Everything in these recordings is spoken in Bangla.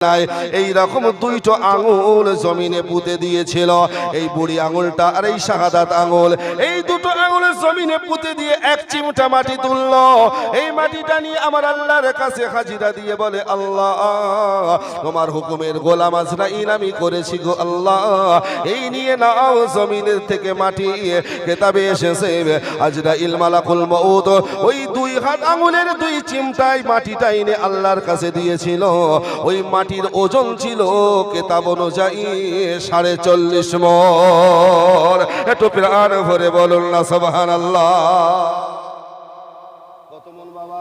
এই রকম দুইটো আঙুল জমিনে পুঁতে দিয়েছিল। এই বুড়ি আঙুলটা আর এই শাহাদাত আঙুল, এই দুটো আঙুল জমিনে পুঁতে দিয়ে এক চিমটা মাটি তুলল। এই মাটিটা নিয়ে আমার আল্লাহর কাছে হাজিরা দিয়ে বলে, আল্লাহ তোমার হুকুমের গোলাম আজরাইল আমি করেছি গো আল্লাহ, এই নিয়ে নাও জমিনের থেকে মাটি। কেতাবে এসেছে আজরাইল মালাকুল মউত ওই দুই হাত আঙুলের দুই চিমটায় মাটিটা এনে আল্লাহর কাছে দিয়েছিল। ওই মাটির ওজন ছিল কেতাব অনুযায়ী ৪৫ মণ। একটু প্রাণ ভরে বলুন না সুবহানাল্লাহ। কত মণ বাবা?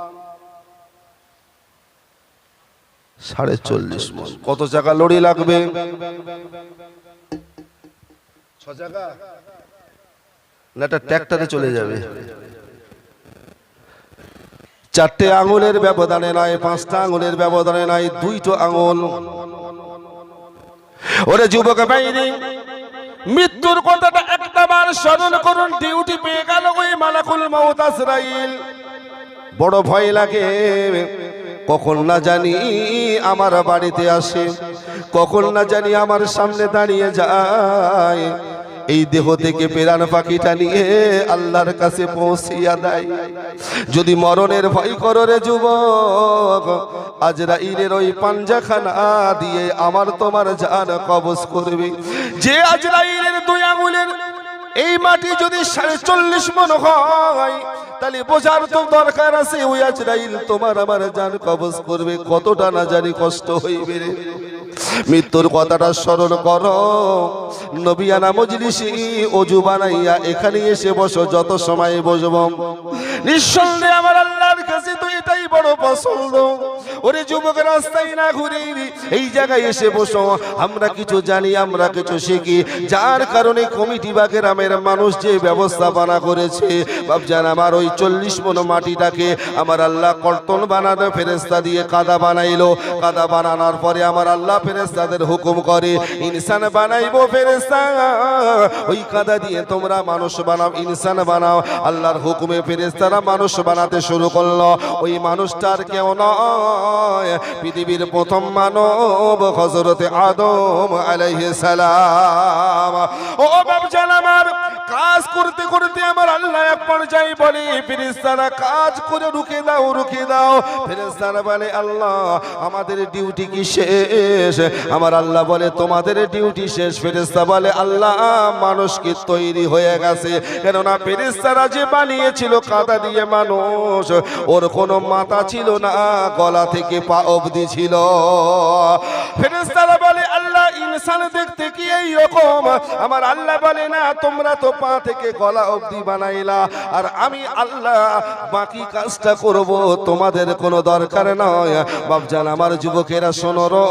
৪৫ মণ। কত চাকা লড়ি লাগবে? ৬ চাকা না, একটা ট্র্যাক্টরে চলে যাবে। ৪টে আঙুলের ব্যবধানে নয়, ৫টা আঙুলের ব্যবধানে নয়, দুইটো আঙুল। ওরে যুবক ভাইরে, মৃত্যুর কথাটা একটাবার স্মরণ করুন। ডিউটি পেয়ে গেল ওই মালাকুল মউত আজরাইল। বড় ভয় লাগে, কখন না জানি আমার বাড়িতে আসে, কখন না জানি আমার সামনে দাঁড়িয়ে যায়। এই দেহ থেকে প্রাণ পাখিটা নিয়ে আল্লাহর কাছে পৌঁছিয়া দেয়। যদি মরণের ভয় করো রে যুবক, আজরাইলের ওই পাঞ্জাখানা দিয়ে আমার তোমার জান কবজ করবে। যে আজরাইলের দুই আঙুলের এই মাটি যদি ৪৫ মণ হয়, তাহলে বোঝার তো দরকার আছে ওই আজরাইল তোমার আমার জান কবজ করবে, কতটা না জানি কষ্ট হইবে রে। মৃত্যুর কথাটা স্মরণ করো। নবিয়ানা মজলিসে ওযু বানাইয়া এখানে এসে বসো, যত সময় বসবো নিঃসন্দেহে আমার আল্লাহর কাছে তো এটাই বড় পছন্দ। ওরে যুবক, রাস্তায় না ঘুরে এই জায়গায় এসে বসো। আমরা কিছু জানি, আমরা কিছু শিখি, যার কারণে কমিটি বা গ্রামের মানুষ যে ব্যবস্থাপনা করেছে। বাপজান, আমার ওই ৪০ মণ মাটিটাকে আমার আল্লাহ কর্তন বানানো ফেরেশতা দিয়ে কাদা বানাইলো। কাদা বানানোর পরে আমার আল্লাহ ফেরেশতাদের হুকুম করে, ইনসান বানাইবো ফেরেশতা, ওই কাদা দিয়ে তোমরা মানুষ বানাও, ইনসান বানাও। আল্লাহর হুকুমে ফেরেশতারা মানুষ বানাতে শুরু করলো। ওই মানুষটার কেউ নয়, পৃথিবীর প্রথম মানব হযরতে আদম আলাইহিস সালাম। ও বাপজান, আমার কাজ করতে করতে আমার আল্লাহ এক পর্যায়ে বলে, ফেরেশতারা কাজ করে রুখে দাও, রুখে দাও। ফেরেশতারা বলে, আল্লাহ আমাদের ডিউটি কি শেষ? আমার আল্লাহ বলে, তোমাদের ডিউটি শেষ। ফেরেশতা বলে, আল্লাহ মানুষ কি তৈরি হয়ে গেছে? কেননা ফেরেশতারা যে বানিয়েছিল কাদা দিয়ে মানুষ, ওর কোনো মাথা ছিল না, গলা থেকে পা অবধি ছিল। ফেরেশতারা বলে, আল্লাহ ইনসান দেখতে কি এই রকম? আমার আল্লাহ বলে, না, তোমরা তো পা থেকে গলা অবধি বানাইলা, আর আমি আল্লাহ বাকি কাজটা করব, তোমাদের কোনো দরকার নয়। বাপজান, আমার যুবকেরা শোনো,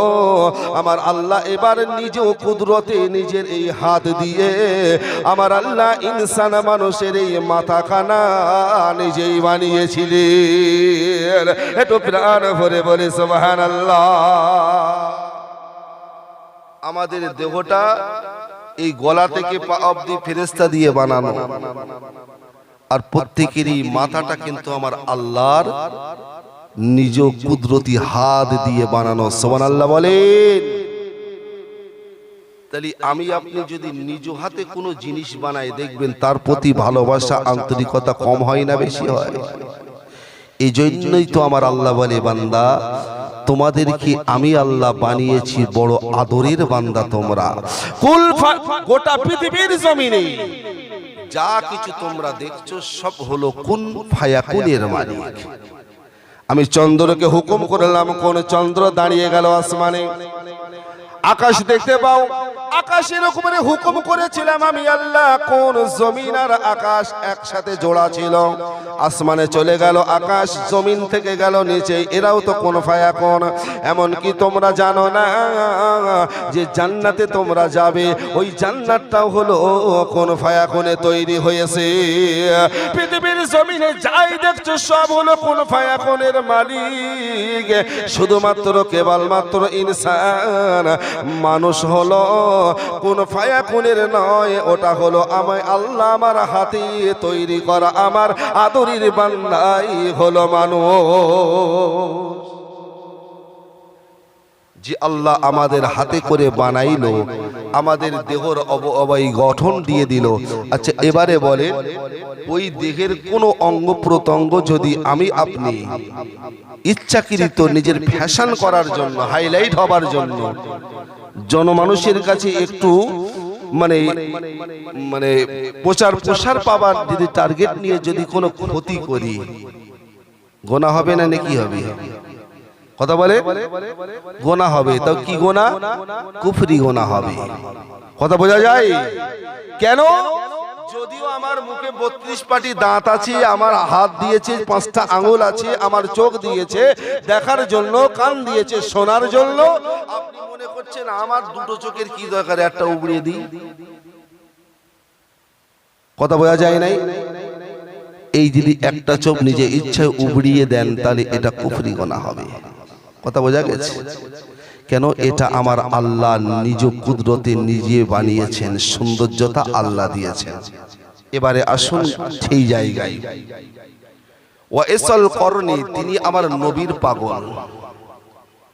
আমার আল্লাহ এবার নিজেও কুদরতে নিজের এই হাত দিয়ে আমার আল্লাহ ইনসান মানুষের এই মাথাখানা নিজেই বানিয়েছিলেন। একটু প্রাণ ভরে বলে সুবহানাল্লাহ। আমাদের দেহটা এই গলা থেকে পা অবধি ফেরেশতা দিয়ে বানানো, আর প্রত্যেকেরই মাথাটা কিন্তু আমার আল্লাহর নিজ কুদরতি হাত দিয়ে বানানো। সুবহানাল্লাহ বলেন। তাহলে আমি আপনি যদি নিজ হাতে কোনো জিনিস বানাই, দেখবেন তার প্রতি ভালোবাসা আন্তরিকতা কম হয় না বেশি হয়? এই জন্যই তো আমার আল্লাহ বলে, বান্দা তোমাদেরকে আমি আল্লাহ বানিয়েছি বড় আদরের বান্দা তোমরা। গোটা পৃথিবীর জমিনে যা কিছু তোমরা দেখছো সব হলো কুন ফায়াকুনের মালিক। আমি চন্দ্রকে হুকুম করলাম, কোন চন্দ্র দাঁড়িয়ে গেল আসমানে। আকাশ দেখতে পাও, আকাশের উপরে হুকুম করেছিলাম আমি আল্লাহ, কোন জমিন আর আকাশ একসাথে জোড়া ছিল। আসমানে চলে গেল আকাশ, জমিন থেকে গেল নিচে, এরাও তো কোন ফায়াকুন। এমন কি তোমরা জানো না যে জান্নাতে তোমরা যাবে, ওই জান্নাতটাও হলো কোন ফায়াকুনে তৈরি হয়েছে। পৃথিবীর জমিনে যাই দেখছো সব হলো কোন ফায়াকুনের মালিক। শুধুমাত্র কেবলমাত্র ইনসান মানুষ হলো কোন ফায়াকুনের নয়, ওটা হলো আমি আল্লাহ আমার হাতে তৈরি করা আমার আদরের বান্দাই হলো মানুষ। যে আল্লাহ আমাদের হাতে করে বানাইলো, আমাদের দেহর অবয়ব গঠন দিয়ে দিল। আচ্ছা এবারে বলে, ওই দেহের কোনো অঙ্গ প্রত্যঙ্গ যদি আমি আপনি ইচ্ছাকৃত নিজের ফ্যাশন করার জন্য, হাইলাইট হবার জন্য, জনমানুষের কাছে একটু মানে মানে প্রচার পাবার যদি টার্গেট নিয়ে যদি কোনো ক্ষতি করি, গোনা হবে না নাকি হবে? কথা বলে গোনা হবে। তাও কি গোনা? কুফরি গোনা হবে। কথা বোঝা যায়? কেন? যদিও আমার মুখে 32 পাটি দাঁত আছে, আমার হাত দিয়েছে 5টা আঙ্গুল আছে, আমার চোখ দিয়েছে দেখার জন্য, কান দিয়েছে শোনার জন্য, আপনি মনে করছেন আমার দুটো চোখের কি দরকার, একটা উবড়িয়ে দিই? কথা বোঝা যায় নাই? এই যদি একটা চোখ নিজে ইচ্ছায় উবড়িয়ে দেন তাহলে এটা কুফরি গোনা হবে। কথা বোঝা গেছে? কেন? এটা আমার আল্লাহ নিজ কুদরতে নিজে বানিয়েছেন, সৌন্দর্যতা আল্লাহ দিয়েছেন। এবারে আসুন সেই জায়গায়, ওয়াইসাল করনি, তিনি আমার নবীর পাগল,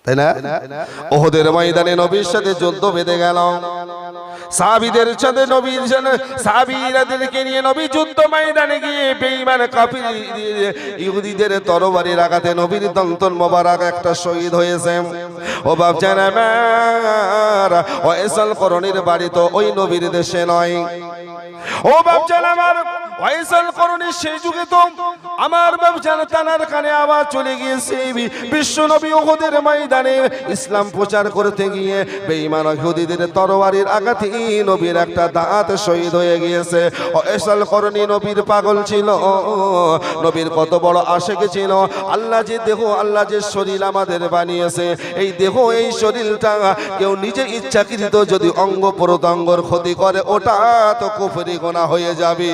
তাই না? ওহদের ময়দানে নবীর সাথে যুদ্ধ বেঁধে গেল, সাহাবীদের সাথে নবীর সাহাবীরাদেরকে নিয়ে নবী যুদ্ধ ময়দানে গিয়ে বেঈমান কাফির ইহুদিদের তরবারির আঘাতে নবীর দন্তন মোবারক একটা শহীদ হয়েছে। ও বাপজান আমার, ওয়াইসাল করনির বাড়ি তো ওই নবীর দেশে নয়। ও বাপজান আমার, ওয়াইসাল করনি সেই যুগে তো আমার বাপজান তানার কানে আওয়াজ চলে গিয়েছে, বিশ্ব নবী উহুদের ময়দানে ইসলাম প্রচার করতে গিয়ে বেঈমান ইহুদিদের তরবারির আঘাতে নবীর একটা দাঁত শহীদ হয়ে গিয়েছে। ওয়াইসাল করনি নবীর পাগল ছিল, নবীর কত বড় আশিক ছিল। আল্লাহ যে দেহ, আল্লাহ যে শরীর আমাদের বানিয়েছে, এই দেহ এই শরীরটা কেউ নিজে ইচ্ছাকৃত যদি অঙ্গ প্রত্যঙ্গের ক্ষতি করে, ওটা তো কুফরি গুনাহ হয়ে যাবে।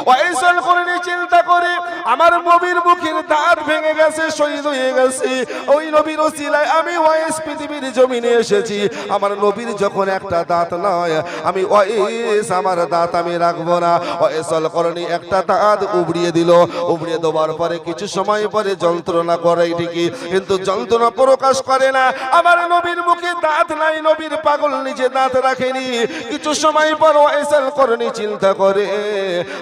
ওয়াইসাল করনি চিন্তা করে, আমার নবীর মুখের দাঁত ভেঙে গেছে, শহীদ হয়ে গেছে, ওই নবীর ওসিলায় আমি ওয়াইস পৃথিবীর জমিনে এসেছি। আমার নবীর যখন একটা দাঁত নয়, আমি ওয়াইস আমার দাঁত আমি রাখবো না। ওয়াইসাল করনি একটা দাঁত উবড়িয়ে দিল। উবড়িয়ে দেওয়ার পরে কিছু সময় পরে যন্ত্রণা করে ঠিকই, কিন্তু যন্ত্রণা প্রকাশ করে না। আমার নবীর মুখে দাঁত নাই, নবীর পাগল নিজে দাঁত রাখেনি। কিছু সময় পর ওয়াইসাল করনি চিন্তা করে,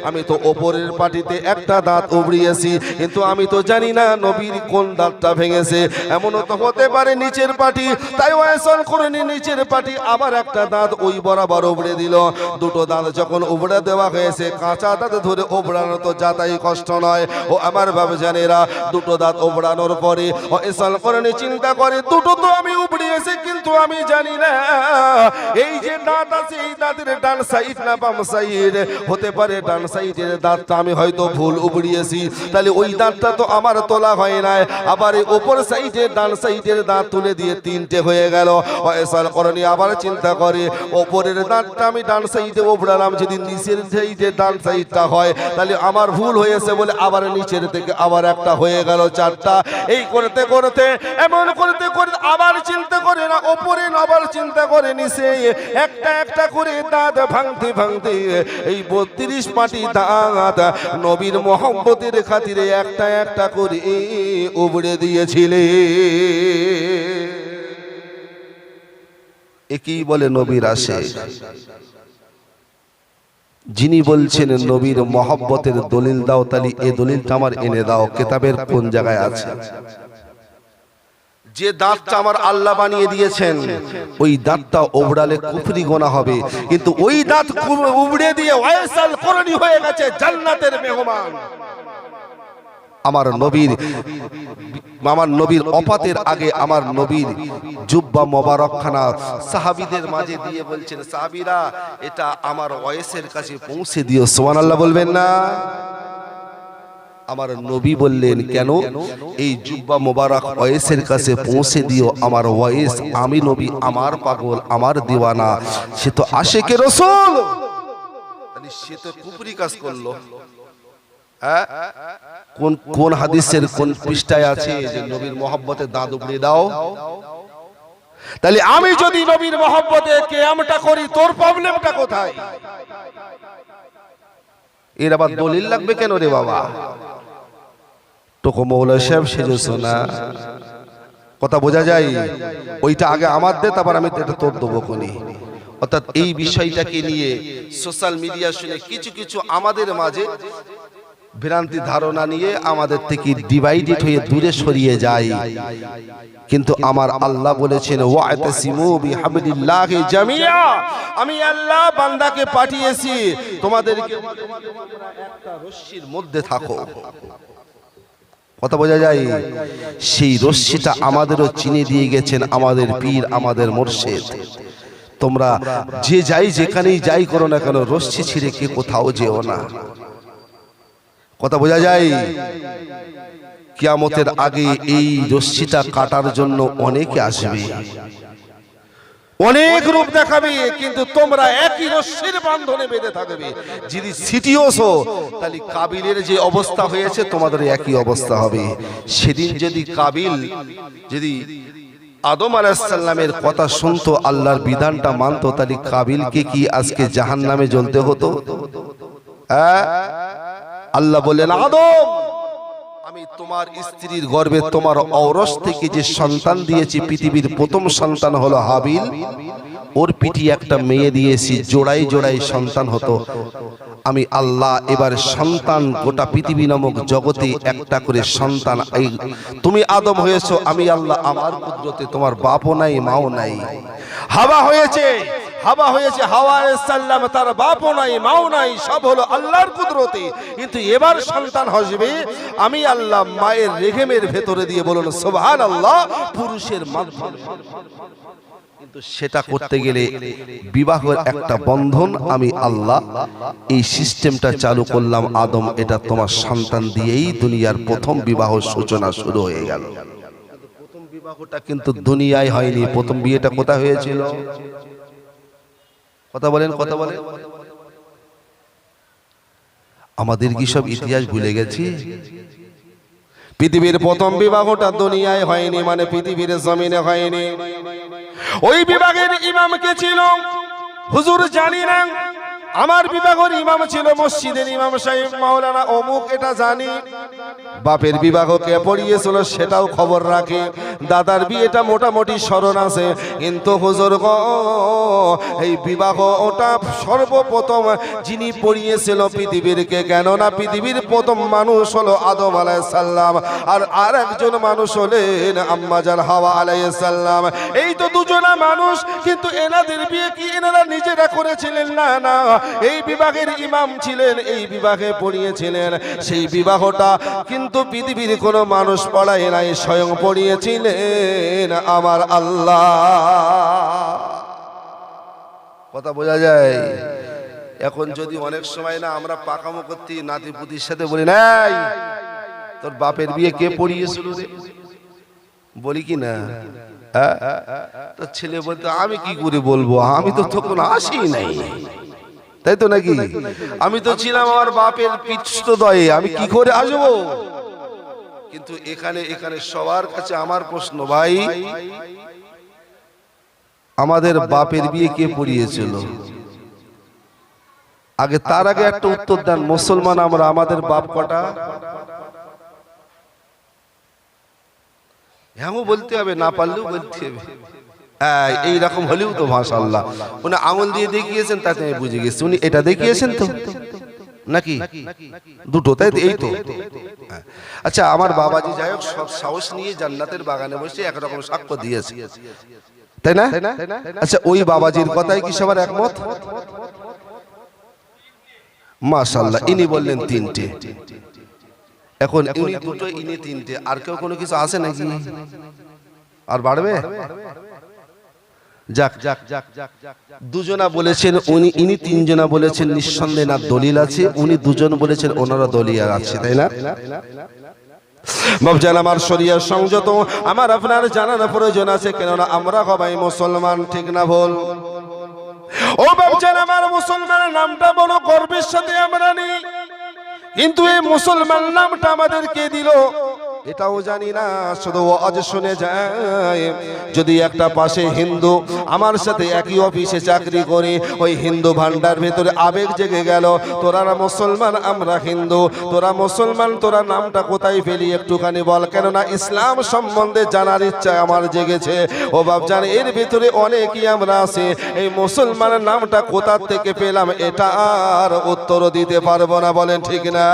আমি তো ওপরের পাটিতে একটা দাঁত উবড়িয়েছি, কিন্তু আমি তো জানি না নবীর কোন দাঁতটা ভেঙেছে। এমনও তো হতে পারে নিচের পাটি। তাই ওয়াইসাল করনি নিচের পাটি আবার একটা দাঁত ওই বরাবর উবড়ে দিল। দুটো দাঁত যখন উবড়ে দেওয়া হয়েছে, কাঁচা দাঁত ধরে উবড়ানো তো যাতাই কষ্ট নয়। ও আমার বাবজানেরা, দুটো দাঁত উবড়ানোর পরে ওয়াইসাল করনি চিন্তা করে, দুটো তো আমি উবড়িয়েছি, কিন্তু আমি জানি না এই যে দাঁত আছে, এই দাঁতের ডান সাইড না বাম সাইড, হতে পারে ডান সাইডের দাঁতটা আমি হয়তো ভুল উবড়িয়েছি, তাহলে ওই দাঁতটা তো আমার তোলা হয় নাই। আবার এই উপর সাইডে ডান সাইডের দাঁত তুলে দিয়ে 3টে হয়ে গেল। ওয়াইসাল করনি আবার চিন্তা করে, ওপরের দাঁতটা আমি ডান সাইডে উবড়ালাম, যদি নিচের সাইডে ডান সাইডটা হয় তাহলে আমার ভুল হয়েছে বলে আবার নিচের থেকে আবার একটা হয়ে গেল 4টা। এই করতে করতে, এমন করতে করতে আবার চিন্তা করে না ওপরে, আবার চিন্তা করে নিচে, একটা একটা করে দাঁত ভাঙতে ভাঙতে এই 32 পাটি দাঁত নবীর মোহাম্মতের খাতিরে একটা একটা করে উবড়ে দিয়েছিলে। একই বলে নবীর আসে। যিনি বলছেন নবীর মোহাব্বতের দলিল দাও, তাহলে এই দলিলটা আমার এনে দাও, কিতাবের কোন জায়গায় আছে? যে দাঁতটা আমার আল্লাহ বানিয়ে দিয়েছেন, ওই দাঁতটা উবড়ালে কুফরি গোনা হবে, কিন্তু ওই দাঁত উবড়ে দিয়ে ওয়াইসাল করনি হয়ে গেছে জান্নাতের মেহমান। আমার নবীর ওফাতের আগে আমার নবীর জুব্বা মোবারকখানা সাহাবীদের মাঝে দিয়ে বলছেন, সাহাবীরা এটা আমার ওয়াইসের কাছে পৌঁছে দিও। সুবহানাল্লাহ বলবেন না? আমার নবী বললেন, কেন? এই জুব্বা মোবারক ওয়াইসের কাছে পৌঁছে দিও। আমার ওয়াইস, আমি নবী, আমার পাগল, আমার দিওয়ানা, সে তো আশিকে রাসূল, তাহলে সে তো কুফরি কাজ করলো। হ্যাঁ, কোন হাদিসের কোন পৃষ্ঠায় আছে যে নবীর মহব্বতে দাঁত উবড়িয়ে দাও? তাহলে আমি যদি নবীর মহব্বতে কিয়ামটা করি, তোর প্রবলেমটা কোথায়? এর আবার দলিল লাগবে কেন রে বাবা? তোকে মৌলা সাহেব সেজেছো না, কথা বোঝা যায়? ওইটা আগে আমার দে, তারপর আমি এটা তোর দেবো কোনি। অর্থাৎ এই বিষয়টাকে নিয়ে সোশ্যাল মিডিয়া শুনে কিছু কিছু আমাদের মাঝে ভ্রান্তি ধারণা নিয়ে আমাদের থেকে ডিভাইডেড হয়ে দূরে সরিয়ে যায়। কিন্তু আমার আল্লাহ বলেছেন ওয়াতাসিমু বিহাবলিল্লাহি জামিয়া, আমি আল্লাহ বান্দাকে পাঠিয়েছি তোমাদেরকে একটা রশ্মির মধ্যে থাকো। কথা বোঝা যায়? সেই রশ্মিটা আমাদেরও চিনে দিয়ে গেছেন আমাদের পীর, আমাদের মুর্শিদ। তোমরা যে যাই যেখানেই যাই করো না কেন, রশ্মি ছিঁড়ে কে কোথাও যেও না। কথা বোঝা যায়? কিয়ামতের আগে এই রশ্মিটা কাটার জন্য অনেকে আসবে, অনেক রূপ দেখাবে, কিন্তু তোমরা একই রশ্মির বাঁধনে বেঁধে থাকবে। যদি সিটিওসো, তাহলে কাবিলের যে অবস্থা হয়েছে তোমাদের একই অবস্থা হবে। সেদিন যদি কাবিল যদি আদম আলাইহিস সালামের কথা শুনতো, আল্লাহর বিধানটা মানতো, তাহলে কাবিলকে কি আজকে জাহান্নামে জ্বলতে হতো? আল্লাহ বললেন, আদম, আমি তোমার স্ত্রীর গর্ভে তোমার ঔরস থেকে যে সন্তান দিয়েছি, পৃথিবীর প্রথম সন্তান হলো হাবিল, ওর পিঠে একটা মেয়ে দিয়েছি, জোড়াই জোড়াই সন্তান হতো। আমি আল্লাহ এবার সন্তান গোটা পৃথিবী নামক জগতে একটা করে সন্তান, এই তুমি আদম হয়েছো, আমি আল্লাহ আমার কুদরতে, তোমার বাপও নাই মাও নাই। হাওয়া হয়েছে, হাওয়া হয়েছে, হাওয়া আলাইহিস সালাম, তার বাপও নাই মাও নাই, সব হলো আল্লাহর কুদরতে। কিন্তু এবার সন্তান হবে আমি আল্লাহ মায়ের রেহেমের ভেতরে দিয়ে, বলুন সুবহানাল্লাহ, পুরুষের মাধ্যমে। কিন্তু সেটা করতে গেলে বিবাহের একটা বন্ধন আমি আল্লাহ এই সিস্টেমটা চালু করলাম। আদম, এটা তোমার সন্তান দিয়েই দুনিয়ার প্রথম বিবাহ সূচনা শুরু হয়ে গেল। প্রথম বিবাহটা কিন্তু দুনিয়ায় হয়নি, প্রথম বিয়েটা কোথায় হয়েছিল? কথা বলেন, কথা বলেন। আমাদের কি সব ইতিহাস ভুলে গেছি? পৃথিবীর প্রথম বিবাহটা দুনিয়ায় হয়নি, মানে পৃথিবীর জমিনে হয়নি। ওই বিভাগের ইমাম কে ছিল হুজুর জানি না। আমার বিভাগের ইমাম ছিল মসজিদের ইমাম সাহেব মাওলানা অমুক, এটা জানি। বাপের বিবাহ কে পড়িয়েছিল সেটাও খবর রাখে। দাদার বিয়েটা মোটামুটি স্মরণ আছে। কিন্তু হুজুর গো, এই বিবাহ ওটা সর্বপ্রথম যিনি পড়িয়েছিল পৃথিবীর কে, কেননা পৃথিবীর প্রথম মানুষ হলো আদম আলাইহিস সালাম, আর একজন মানুষ হলেন আম্মা জান হাওয়া আলাইহিস সালাম। এই তো দুজনা মানুষ, কিন্তু এনাদের বিয়ে কি এনারা নিজেরা করেছিলেন? না না, এই বিভাগের ইমাম ছিলেন, এই বিভাগে পড়িয়েছিলেন। সেই বিবাহটা কিন্তু পৃথিবীর কোনো মানুষ পড়ায় নাই, স্বয়ং পড়িয়েছিলেন আমার আল্লাহ। কথা বোঝা যায়? এখন যদি অনেক সময় না আমরা পাকামো করতে নাতি পুতির সাথে বলি, নাই তোর বাপের বিয়ে কে পড়িয়েছিল রে, বলি কি না? তো ছেলে বলতে, আমি কি করে বলবো, আমি তো তখন আসি নাই, তাই তো নাকি? আমি তো ছিলাম আমার বাপের পৃষ্ঠদয়ে, আমি কি করে আসবো? কিন্তু এখানে এখানে সবার কাছে আমার প্রশ্ন, ভাই আমাদের বাপের বিয়ে কে পড়িয়েছিল? আগে তার আগে একটা উত্তর দেন, মুসলমান আমরা, আমাদের বাপ কটা? হ্যাঁ বলতে হবে, না পারলেও বলতে হবে। এইরকম হলেও তো মাশাআল্লাহ, উনি আঙুল দিয়ে দেখিয়েছেন, তাতে আমি বুঝে গেছি উনি এটা দেখিয়েছেন তো নাকি দুটো, তাই তো? এই তো। আচ্ছা, আমার বাবাজি যাই হোক সব সাহস নিয়ে জান্নাতের বাগানে বসে একরকম সাক্ষ্য দিয়েছে, তাই না? আচ্ছা, ওই বাবাজির কথাই কি সবার একমত? মাশাআল্লাহ, ইনি বললেন তিনটে। এখন ইনি দুটো, ইনি তিনটে, আর কেউ কোনো কিছু আছে নাকি? আর বাড়বে? যাক যাক যাক যাক, দুজনা বলেছেন উনি, ইনি তিনজনা বলেছেন নিঃসন্দেহে না দলিল আছে, উনি দুজন বলেছেন ওনারা দলিল আছে, তাই না? বাবজান আমার শরিয়া সংযত, আমার আপনার জানার প্রয়োজন আছে, কেননা আমরা সবাই মুসলমান, ঠিক না ভুল? ও বাবজান আমার, মুসলমানের নামটা বড় গর্বের সাথে আমরা নিই, কিন্তু এই মুসলমান নামটা আমাদের কে দিল? এটাও জানি না, শুধু ওয়াজ শুনে যায়। যদি একটা পাশে হিন্দু আমার সাথে একই অফিসে চাকরি করি, ওই হিন্দু ভান্ডার ভেতরে আবেগ জেগে গেল, তোরা মুসলমান আমরা হিন্দু, তোরা মুসলমান, তোরা নামটা কোথায় ফেলি একটুখানি বল, কেননা ইসলাম সম্বন্ধে জানার ইচ্ছা আমার জেগেছে। ও বাপজান, এর ভিতরে অনেকেই আমরা আছি, এই মুসলমানের নামটা কোথা থেকে পেলাম এটা আর উত্তর দিতে পারবো না, বলেন ঠিক না?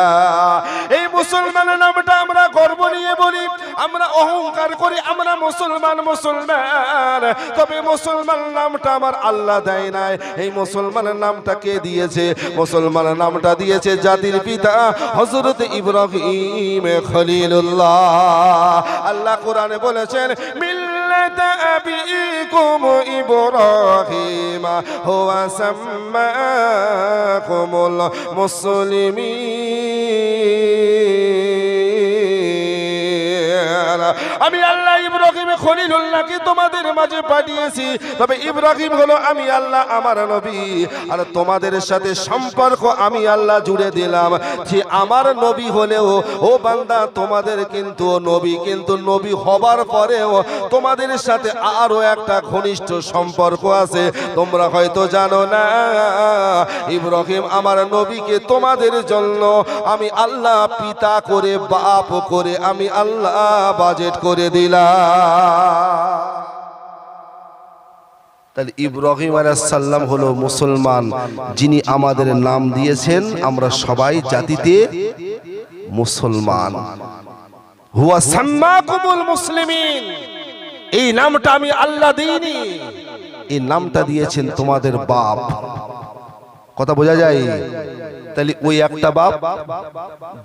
এই মুসলমানের নামটা আমরা গর্ব নিয়ে বলি, আমরা অহংকার করি, আমরা মুসলমান মুসলমান, তবে মুসলমান নামটা আমার আল্লাহ দেয় নাই। এই মুসলমানের নামটা কে দিয়েছে? মুসলমানের নামটা দিয়েছে জাতির পিতা হযরত ইব্রাহিম খলিলুল্লাহ। আল্লাহ কোরআনে বলেছেন, মিল্লাতা আবিকুম ইব্রাহিম হুয়া সাম্মাকুমুল মুসলিমিন। আমি আল্লাহ ইব্রাহিম খলিলুল্লাহকে তোমাদের মাঝে পাঠিয়েছি, তবে ইব্রাহিম হলো আমি আল্লাহ আমার নবী, আর তোমাদের সাথে সম্পর্ক আমি আল্লাহ জুড়ে দিলাম যে আমার নবী হলেও ও বান্দা তোমাদের কিন্তু নবী, কিন্তু নবী হবার পরেও তোমাদের সাথে আরো একটা ঘনিষ্ঠ সম্পর্ক আছে, তোমরা হয়তো জানো না। ইব্রাহিম আমার নবীকে তোমাদের জন্য আমি আল্লাহ পিতা করে বাপ করে আমি আল্লাহ বাজেট করে দিলাম। তাহলে ইব্রাহিম আলাইহিস সালাম হলো মুসলমান, যিনি আমাদের নাম দিয়েছেন আমরা সবাই জাতিতে মুসলমান। হুয়া সাম্মাকুমুল মুসলিমিন, এই নামটা আমি আল্লাহ দেইনি, এই নামটা দিয়েছেন তোমাদের বাপ। কথা বোঝা যায়? তাহলে ওই একটা বাপ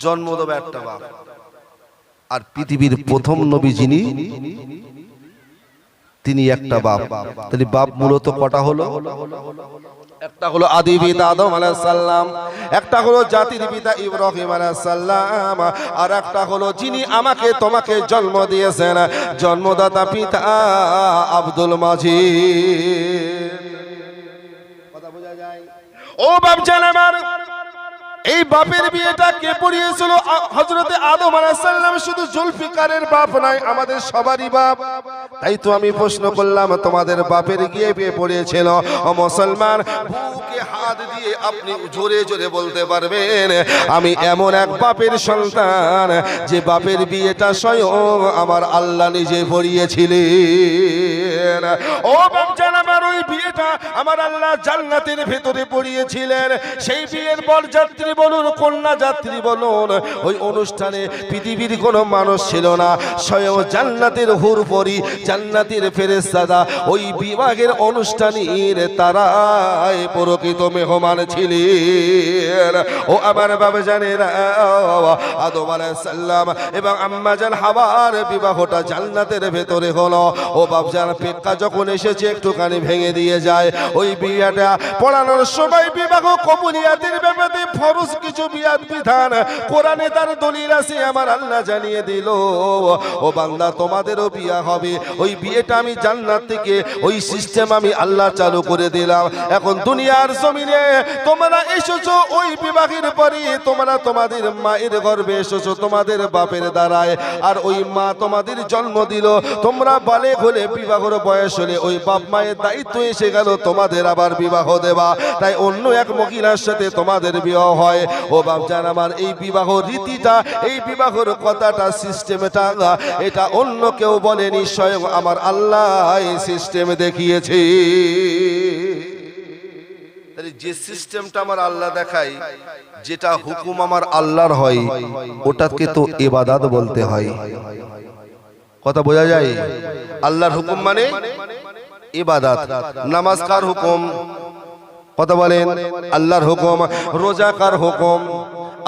জন্ম দেবে একটা বাপ, আর পৃথিবীর প্রথম নবী যিনি তিনি একটা বাপ। তাহলে বাপ মূলত কটা হলো? একটা হলো আদি পিতা আদম আলাইহিস সালাম, একটা হলো জাতির পিতা ইব্রাহিম আলাইহিস সালাম, আর একটা হলো যিনি আমাকে তোমাকে জন্ম দিয়েছেন জন্মদাতা পিতা আব্দুল মাজিদ। কথা বোঝা যায়? ও বাপ জান আমার, এই বাপের বিয়েটা কে পড়িয়েছিল? হযরতে আদম আলাইহিস সালাম। শুধু জুলফিকারের বাপ নাই, আমাদের সবারই বাপ। তাই তো আমি প্রশ্ন করলাম, তোমাদের বাপের গিয়ে বিয়ে পড়িয়েছিল? ও মুসলমান, বুকে হাত দিয়ে আপনি জোরে জোরে বলতে পারবেন আমি এমন এক বাপের সন্তান যে বাপের বিয়েটা স্বয়ং আমার আল্লাহ নিজে পড়িয়েছিলেন। ও বাপ জান আমার, ওই বিয়েটা আমার আল্লাহ জান্নাতের ভেতরে পড়িয়েছিলেন। সেই বিয়ের বরযাত্রী বলুন, কন্যা যাত্রী বলুন, ওই অনুষ্ঠানে পৃথিবীর কোনো মানুষ ছিল না, স্বয়ং জান্নাতের হুরপরি জান্নাতের ফেরেশতারা ওই বিবাহের অনুষ্ঠানের তারাই প্রকৃত মেহমান ছিলেন। ও আমার বাবা জানেরা, আদম আলাইহিস সালাম এবং আম্মা জান হাওয়ার বিবাহটা জান্নাতের ভেতরে হলো। ও বাপজান, পেটটা যখন এসেছে একটুখানি ভেঙে দিয়ে যায়। ওই বিয়েটা পড়ানোর সময় বিবাহ কবুলিয়াতের ব্যাপারে ফরজ কিছু বিয়াদ বিধান কোরআনে তার দলিল আছে, আমার আল্লাহ জানিয়ে দিল। ও বান্দা, তোমাদেরও বিয়া হবে, ওই বিয়েটা আমি জান্নাত থেকে ওই সিস্টেম আমি আল্লাহ চালু করে দিলাম। এখন দুনিয়ার জমিনে তোমরা এসেছো ওই বিবাহের পরে, তোমরা তোমাদের মায়ের গর্ভে এসেছো তোমাদের বাপের দ্বারায়, আর ওই মা তোমাদের জন্ম দিল, তোমরা বালেগ হলে বিবাহের বয়স হলে ওই বাপ মায়ের দায়িত্ব এসে গেল তোমাদের আবার বিবাহ দেওয়া। তাই অন্য এক মহিলার সাথে তোমাদের বিবাহ হয়। ও বাপজান আমার, এই বিবাহ রীতিটা, এই বিবাহের কথাটা, সিস্টেমটা এটা অন্য কেউ বলেনি, স্বয়ং আমার আল্লাহ এই সিস্টেম দেখিয়েছে। যে সিস্টেমটা আমার আল্লাহ দেখায়, যেটা হুকুম আমার আল্লাহর হয়, ওটাকে তো ইবাদত বলতে হয়। কথা বোঝা যায়? আল্লাহর হুকুম মানে ইবাদত। নামাজ কার হুকুম? কথা বলেন। আল্লাহর হুকুম। রোজা কার হুকুম?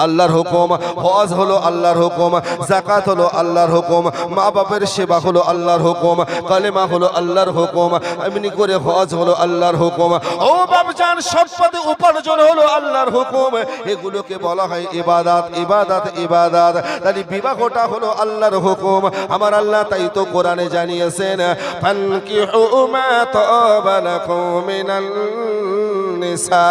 আল্লাহর হুকুম। হজ হলো আল্লাহর হুকুম, যাকাত হলো আল্লাহর হুকুম, মা বাপের সেবা হলো আল্লাহর হুকুম, কালেমা হলো আল্লাহর হুকুম, এমনি করে হজ হলো আল্লাহর হুকুম। ও বাপজান, সম্পদ উপার্জন হলো আল্লাহর হুকুম। এগুলোকে বলা হয় ইবাদত, ইবাদত, ইবাদত। তাহলে বিবাহটা হলো আল্লাহর হুকুম। আমার আল্লাহ তাই তো কোরআনে জানিয়েছেন, ফানকিহু মা তাবা লাকুম মিনান নিসা।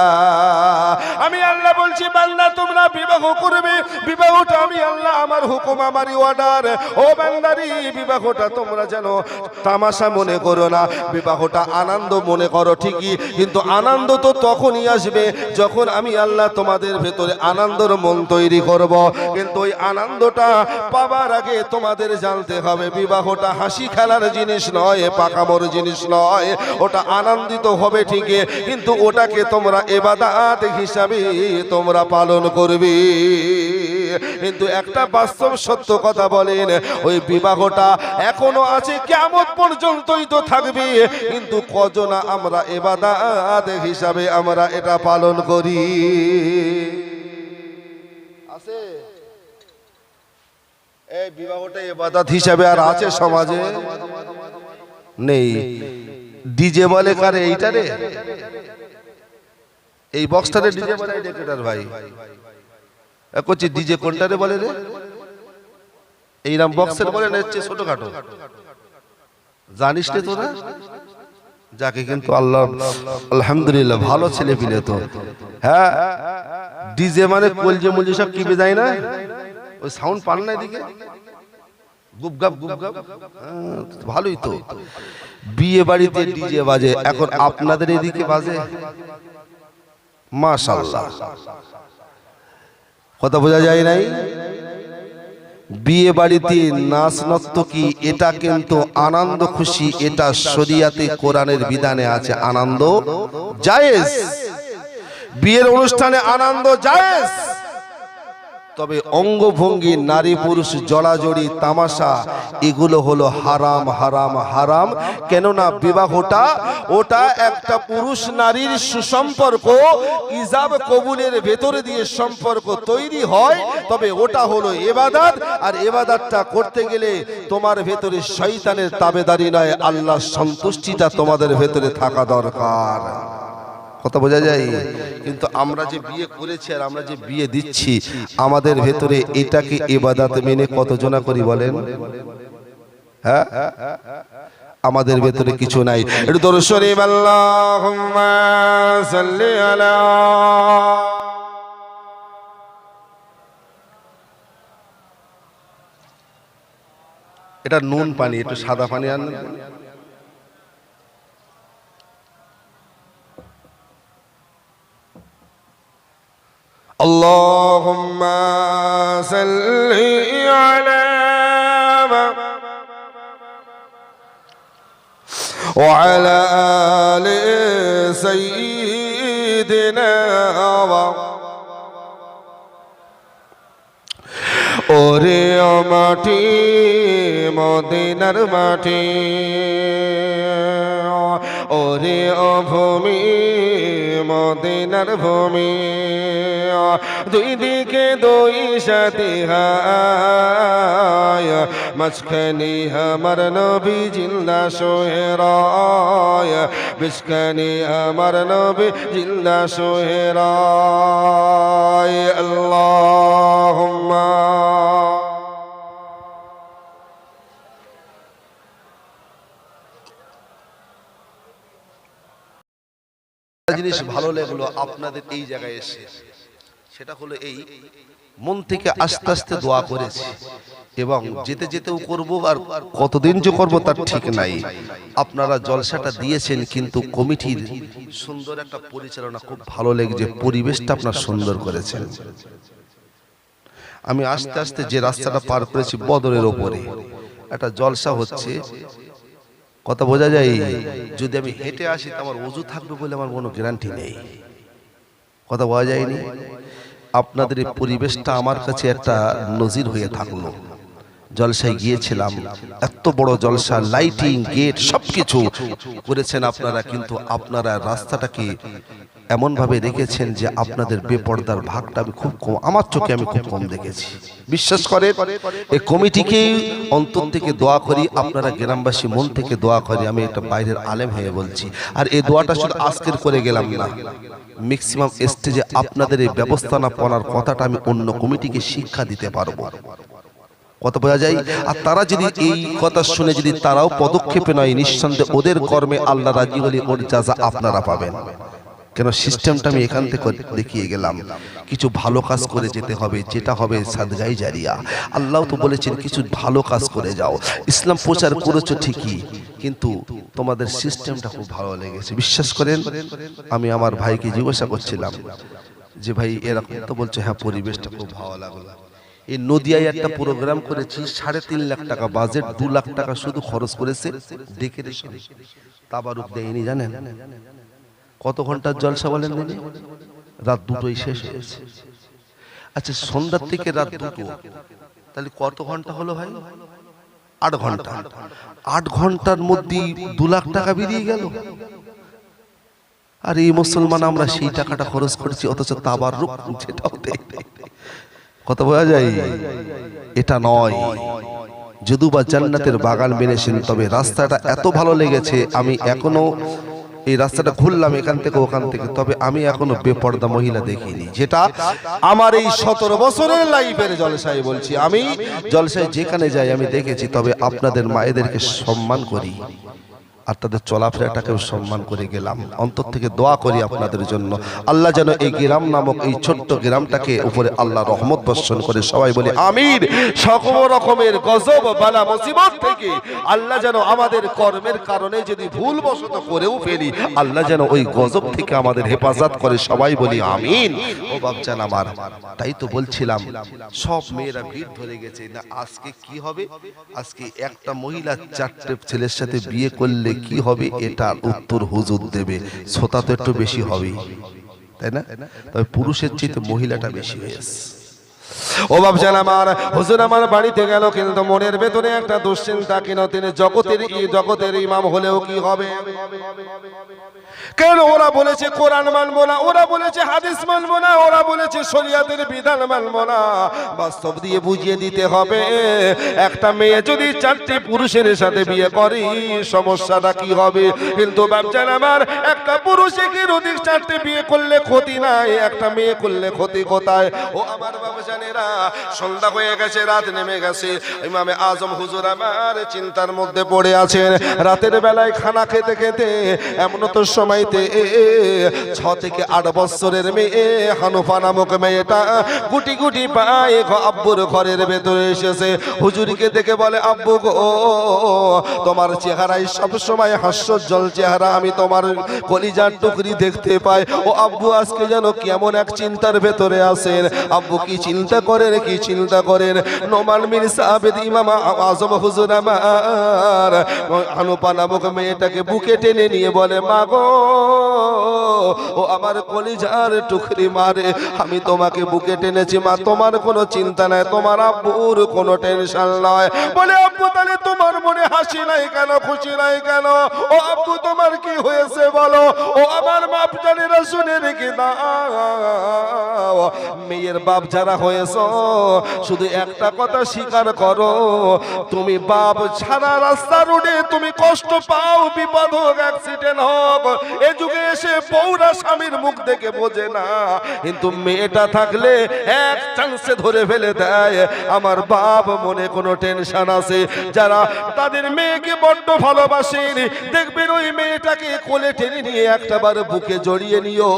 আমি আল্লাহ বলছি বান্দা তোমরা বিবাহ করবে, বিবাহটা আমি আল্লাহ আমার হুকুম আমারই অর্ডার। ও বান্দারি বিবাহটা তোমরা যেন তামাশা মনে করো না, বিবাহটা আনন্দ মনে করো ঠিকই, কিন্তু আনন্দ তো তখনই আসবে যখন আমি আল্লাহ তোমাদের ভেতরে আনন্দর মন তৈরি করব। কিন্তু ওই আনন্দটা পাবার আগে তোমাদের জানতে হবে বিবাহটা হাসি খেলার জিনিস নয়, পাকামোর জিনিস নয়। ওটা আনন্দিত হবে ঠিকই, কিন্তু ওটাকে তোমরা ইবাদত হিসাবে তোমরা পালন করবে। কিন্তু একটা বাস্তব সত্য কথা বলেন, ওই বিবাহটা এখনো আছে, কিয়ামত পর্যন্তই তো থাকবে, কিন্তু কজনা আমরা ইবাদত হিসাবে আমরা এটা পালন করি? আছে এই বিবাহটা ইবাদত হিসাবে আর আছে সমাজে? নেই। ডিজে বলে কারে? এইটা রে, এই বক্সটারে ডিজে বলে ডেকেটার ভাই করছি। ডিজে কোনটারে বলে রে? এই নাম বক্সের বলে না, হচ্ছে ছোটখাটো। জানিস রে তোরা? যাকে কিন্তু আল্লাহ আলহামদুলিল্লাহ ভালো ছেলে পিলে তো। হ্যাঁ, ডিজে মানে কলজে মলজে সব কিবে যায় না, ওই সাউন্ড পান না এদিকে গুপগাপ গুপগাপ। ভালোই তো, বিয়ে বাড়িতে ডিজে বাজে, এখন আপনাদের এদিকে বাজে? মাশাআল্লাহ, কথা বোঝা যায় নাই? বিয়ে বাড়িতে নাচ নর্তকী এটা কিন্তু আনন্দ খুশি, এটা শরিয়াতে কোরআনের বিধানে আছে, আনন্দ জায়েজ। বিয়ের অনুষ্ঠানে আনন্দ জায়েজ, তবে অঙ্গভঙ্গি, নারী পুরুষ জড়াজড়ি, তামাশা, এগুলো হলো হারাম হারাম হারাম। কেননা বিবাহটা ওটা একটা পুরুষ নারীর সুসম্পর্ক, ইজাব কবুলের ভেতরে দিয়ে সম্পর্ক তৈরি হয়, তবে ওটা হলো ইবাদত। আর ইবাদতটা করতে গেলে তোমার ভেতরে শয়তানের তাবেদারি নয়, আল্লাহর সন্তুষ্টিটা তোমাদের ভেতরে থাকা দরকার। কথা বোঝা যায়? কিন্তু আমরা যে বিয়ে করেছি আর আমরা যে বিয়ে দিচ্ছি, আমাদের ভেতরে এটাকে ইবাদত মেনে কতজনা করি বলেন? হ্যাঁ, আমাদের ভেতরে কিছু নাই। একটু দরুদ শরীফ আল্লাহুম্মা সাল্লি আলা। এটা নুন পানি, একটু সাদা পানি আন। اللهم صل على وعلى آل سيدنا ওরে মাটি মদিনার মাটি, ওরে ভূমি মদিনার ভূমি, দুই দিকে দুই সাথী হায়, মাঝখানে আমার নবী জিন্দা শোয়ে রায়, বিচখানে আমার নবী জিন্দা শোয়ে রায়। আল্লাহুম্মা জিনিস ভালো লাগলো আপনাদের এই জায়গায় এসে, সেটা হলো এই মন থেকে আস্তে আস্তে দোয়া করেছি, এবং যেতে যেতেও করব, আর কতদিন যে করব তার ঠিক নাই। আপনারা জলসাটা দিয়েছেন, কিন্তু কমিটির সুন্দর একটা পরিচালনা, খুব ভালো লেগেছে, পরিবেশটা আপনারা সুন্দর করেছেন। আমি আস্তে আস্তে যে রাস্তাটা পার করেছি বদরের ওপরে একটা জলসা হচ্ছে, কথা বোঝা যায়? যদি আমি হেঁটে আসি তো আমার ওযু থাকবে বলে আমার কোনো গ্যারান্টি নেই, কথা বোঝা যায়নি? আপনাদের এই পরিবেশটা আমার কাছে একটা নজির হয়ে থাকলো। জলসায় গিয়েছিলাম, এত বড় জলসা, লাইটিং, গেট সবকিছু করেছেন আপনারা, কিন্তু আপনারা রাস্তাটাকে এমন ভাবে রেখেছেন যে আপনাদের বেপরদার ভাগটা আমি খুব কম, আমার চোখে আমি খুব কম দেখেছি। বিশ্বাস করে এই কমিটিকে অন্তর থেকে দোয়া করি, আপনারা গ্রামবাসী মন থেকে দোয়া করি। আমি একটা বাইরের আলেম হয়ে বলছি, আর এই দোয়াটা শুধু আজকের করে গেলাম না, ম্যাক্সিমাম স্টেজে আপনাদের এই ব্যবস্থাপনার কথাটা আমি অন্য কমিটিকে শিক্ষা দিতে পারবো, কথা বোঝা যায়? আর তারা যদি এই কথা শুনে যদি তারাও পদক্ষেপে নয়, নিঃসন্দেহে ওদের কর্মে আল্লাহ রাজি হলে ওর জাযা আপনারা পাবেন। কেন সিস্টেমটা আমি এখান থেকে দেখিয়ে গেলাম। কিছু ভালো কাজ করে যেতে হবে, যেটা হবে সাদগাই জারিয়া। আল্লাহ তো বলেছেন কিছু ভালো কাজ করে যাও। ইসলাম প্রচার করেছো ঠিকই, কিন্তু তোমাদের সিস্টেমটা খুব ভালো লেগেছে। বিশ্বাস করেন, আমি আমার ভাইকে জিজ্ঞাসা করছিলাম যে ভাই এরকম, তো বলছে হ্যাঁ পরিবেশটা খুব ভালো লাগলো। এই নদিয়ায় একটা প্রোগ্রাম করেছি, 3.5 লাখ টাকা বাজেট, 2 লাখ টাকা শুধু খরচ করেছে ডেকোরেশন। তাবারুক দেয়নি জানেন? কত ঘন্টার জলসা বলেন দিদি? রাত 2টোয় শেষ হয়েছে। আচ্ছা সন্ধ্যার থেকে রাত 2টো, তাহলে কত ঘন্টা হলো ভাই? 8 ঘন্টা। 8 ঘন্টার মধ্যে 2 লাখ টাকা বেরিয়ে গেল। আর এই মুসলমান আমরা সেই টাকাটা খরচ করছি, অথচ তাবারুক যেটাও দেয়। কত বোঝা যায়? এটা নয়। যদু বা জান্নাতের বাগান বেনেছেন, তবে রাস্তাটা এত ভালো লেগেছে, আমি এখনো এই রাস্তাটা ঘুরলাম এখান থেকে ওখান থেকে, তবে আমি এখনো বেপর্দা মহিলা দেখিনি। যেটা আমার এই 17 বছরের লাইফের জলসায় বলছি, আমি জলসায় যেখানে যাই আমি দেখেছি। তবে আপনাদের মায়েদেরকে সম্মান করি আর তাদের চলাফেরাটাকেও সম্মান করে গেলাম। অন্তর থেকে দোয়া করি আপনাদের জন্য, আল্লাহ যেন এই গ্রাম নামক এই ছোট্ট গ্রামটাকে উপরে আল্লাহ রহমত বর্ষণ করে। সবাই বলে আমিন। সকল রকমের গজব বালা মুসিবত থেকে আল্লাহ যেন আমাদের কর্মের কারণে যদি ভুলবশত করেও ফেলি, আল্লাহ যেন ওই গজব থেকে আমাদের হেফাজত করে। সবাই বলি আমিন। ও বাপজান আমার, তাই তো বলছিলাম সব মেয়েরা ভিড় ধরে গেছে না। আজকে কি হবে? আজকে একটা মহিলা 4টে ছেলের সাথে বিয়ে করলে কি হবে, এটার উত্তর হুজুর দেবে। শ্রোতা তো একটু বেশি হবে, তাই না? তবে পুরুষের চেয়ে মহিলাটা বেশি হয়েছে। ও বাপজান আমার, হুজুর আমার বাড়িতে গেল, কিন্তু মনের ভেতরে একটা দুশ্চিন্তা, কেন তিনি জগতের ইমাম হলেও কি হবে? কেন ওরা বলেছে কোরআন মানবো না, ওরা বলেছে হাদিস মানবো না, ওরা বলেছে শরিয়াতের বিধান মানবো না। বাস্তব দিয়ে বুঝিয়ে দিতে হবে, একটা মেয়ে যদি 4টে পুরুষের সাথে বিয়ে করে সমস্যাটা কি হবে? কিন্তু বাপজান আমার, একটা পুরুষে কি অধিক 4টে বিয়ে করলে ক্ষতি নাই, একটা মেয়ে করলে ক্ষতি কোথায়? ও আমার বাপজানেরা, সন্ধ্যা হয়ে গেছে, রাত নেমে গেছে। ইমামে আজম হুজুর আমার চিন্তার মধ্যে পড়ে আছেন। রাতের বেলায় খানা খেতে খেতে এমন তো সময়তে 6 থেকে 8 বছরের মেয়ে হানুফা নামক মেয়েটা গুটি গুটি পায়ে আব্বুর ঘরের ভেতরে এসেছে। হুজুরকে দেখে বলে, আব্বু গো, তোমার চেহারায় সব সময় হাস্যোজ্জ্বল চেহারা, আমি তোমার কলিজার টুকরি দেখতে পাই। ও আব্বু আজকে যেন কেমন এক চিন্তার ভেতরে আছেন। আব্বু কি চিন্তা করেন, কি চিন্তা করেন? নোমান মির সাবেদ ইমাম আজম হুজুর আমার হানুফা নামক মেয়েটাকে বুকে টেনে নিয়ে বলে, মা গো, ও আমার কলিজার টুকরি মারে, আমি তোমাকে বুকে টেনেছি মা, তোমার কোনো চিন্তা নাই, তোমার আব্বুর কোনো টেনশন নয়। বলে, আব্বু তাহলে তোমার মনে হাসি নাই কেন, খুশি নাই কেন? ও আব্বু তোমার কি হয়েছে বলো? ও আমার বাপ জানেরা শুনে রেখে দাও, মেয়ের বাপ যারা হয়েছ শুধু একটা কথা স্বীকার করো, তুমি বাপ ছাড়া রাস্তা রোডে তুমি কষ্ট পাও, বিপদ হোক, অ্যাক্সিডেন্ট হোক, এ যুগে এসে বউরা স্বামীর মুখ দেখে বোঝে না, কিন্তু মেয়েটা থাকলে এক চান্সে ধরে ফেলে দেয়। আমার বাপ মনে কোনো টেনশন আছে, যারা তাদের মেয়েকে বড্ড ভালোবাসেন, দেখবেন ওই মেয়েটাকে কোলে টেনে নিয়ে একটাবার বুকে জড়িয়ে নিও,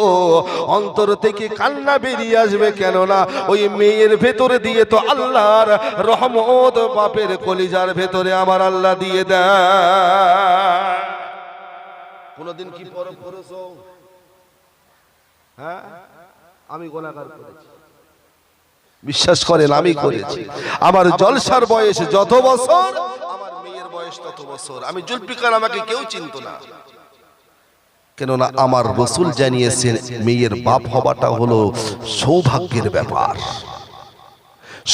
অন্তর থেকে কান্না বেরিয়ে আসবে। কেননা ওই মেয়ের ভেতরে দিয়ে তো আল্লাহর রহমত বাপের কলিজার ভেতরে আমার আল্লাহ দিয়ে দেয়। কোনদিন কি পরব করেছো? হ্যাঁ, আমি গুনাহগার করেছি, বিশ্বাস করেন আমি করেছি। আমার জলসার বয়স যত বছর, আমার মেয়ের বয়স তত বছর। আমি জুলফিকার, আমাকে কেউ চিনত না, কেননা আমার রসুল জানিয়েছেন মেয়ের বাপ হওয়াটা হলো সৌভাগ্যের ব্যাপার,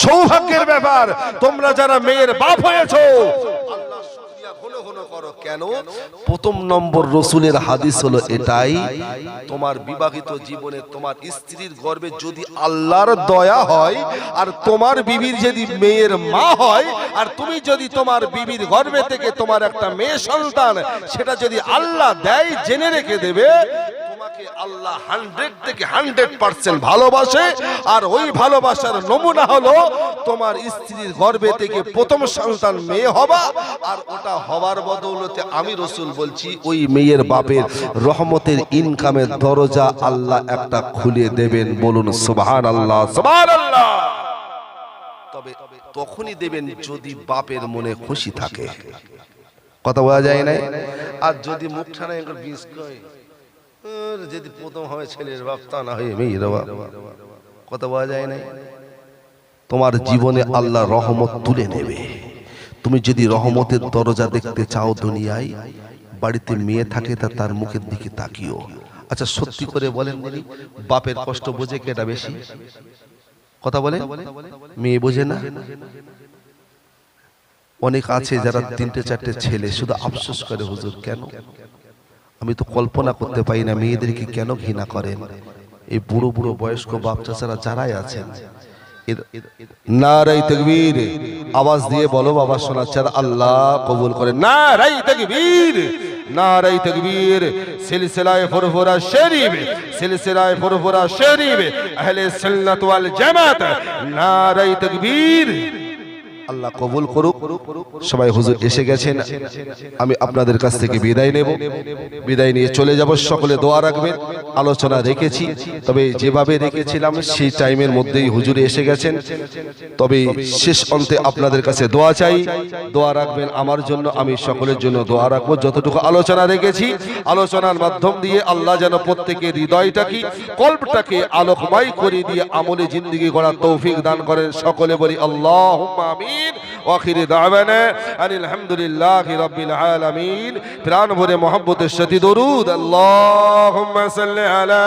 সৌভাগ্যের ব্যাপার। তোমরা যারা মেয়ের বাপ হয়েছো, আল্লাহর শুকরিয়া ঘন ঘন করো। কেন? প্রথম নম্বর রসুলের হাদিস হলো এটাই, তোমার বিবাহিত জীবনে তোমার স্ত্রীর গর্ভে যদি আল্লাহর দয়া হয়, আর তোমার বিবির যদি মেয়ের মা হয়, আর তুমি যদি তোমার বিবির গর্ভে থেকে তোমার একটা মেয়ে সন্তান, সেটা যদি আল্লাহ দেয়, জেনে রেখে দেবে তোমাকে বাবাকে আল্লাহ 100 থেকে 100% ভালোবাসে। আর ওই ভালোবাসার নমুনা হলো তোমার স্ত্রীর গর্ভে থেকে প্রথম সন্তান মেয়ে হবা, আর ওটা হওয়ার বদৌলতে আমি রাসূল বলছি ওই মেয়ের বাপের রহমতের ইনকামের দরজা আল্লাহ একটা খুলে দেবেন। বলুন সুবহানাল্লাহ, সুবহানাল্লাহ। তবে তখনই দেবেন যদি বাপের মনে খুশি থাকে। কথা বলা যায় না। আর যদি মুখ ছাড়া একটু বিষ কয়, যদি প্রথম হয় ছেলের বাপ, তা না হয় মেয়ের বাপ। কথা বলা যায় না। তোমার জীবনে আল্লাহ রহমত তুলে নেবে। তুমি যদি রহমতের দরজা দেখতে চাও দুনিয়ায়, বাড়িতে মেয়ে থাকে তা তার মুখের দিকে তাকিও। আচ্ছা সত্যি করে বলেন, বাপের কষ্ট বোঝে কেটা বেশি? কথা বলে মেয়ে বোঝে না? অনেক আছে যারা 3টে 4টে ছেলে, শুধু আফসোস করে হুজুর কেন, আমি তো কল্পনা করতে পারি না মেয়েদেরকে কেন ঘৃণা করেন। এই বুড়ো বুড়ো বয়স্ক বাপ চাচারা যারাই আছেন, নারায়ে তাকবীর আওয়াজ দিয়ে বলো বাবা শোনাচ্ছেন, আল্লাহ কবুল করেন। নারায়ে তাকবীর, নারায়ে তাকবীর। সিলসিলায়ে ফুরফুরা শরীফ, সিলসিলায়ে ফুরফুরা শরীফ, আহলে সুন্নাত ওয়াল জামাত, নারায়ে তাকবীর। আল্লাহ কবুল করুক। সবাই হুজুর এসে গেছেন, আমি আপনাদের কাছ থেকে বিদায় নেব। বিদায় নিয়ে চলে যাব। সকলে দোয়া রাখবেন। আলোচনা রেখেছি, তবে যেভাবে রেখেছিলাম সেই টাইমের মধ্যেই হুজুর এসে গেছেন। তবে শেষ অন্তে আপনাদের কাছে দোয়া চাই, দোয়া রাখবেন আমার জন্য, আমি সকলের জন্য দোয়া রাখবো। যতটুকু আলোচনা রেখেছি, আলোচনার মাধ্যম দিয়ে আল্লাহ যেন প্রত্যেকের হৃদয়টাকে, কল্পটাকে আলোকময় করে দিয়ে আমলে জিন্দেগি গড়ার তৌফিক দান করেন। সকলে বলি আল্লাহুম্মা আমিন। ওয়াখিরি দাওয়ানা আনিল হামদুলিল্লাহি রাব্বিল আলামিন। প্রাণ ভরে মহব্বতের সাথে দরুদ, আল্লাহুম্মা সাল্লি আলা।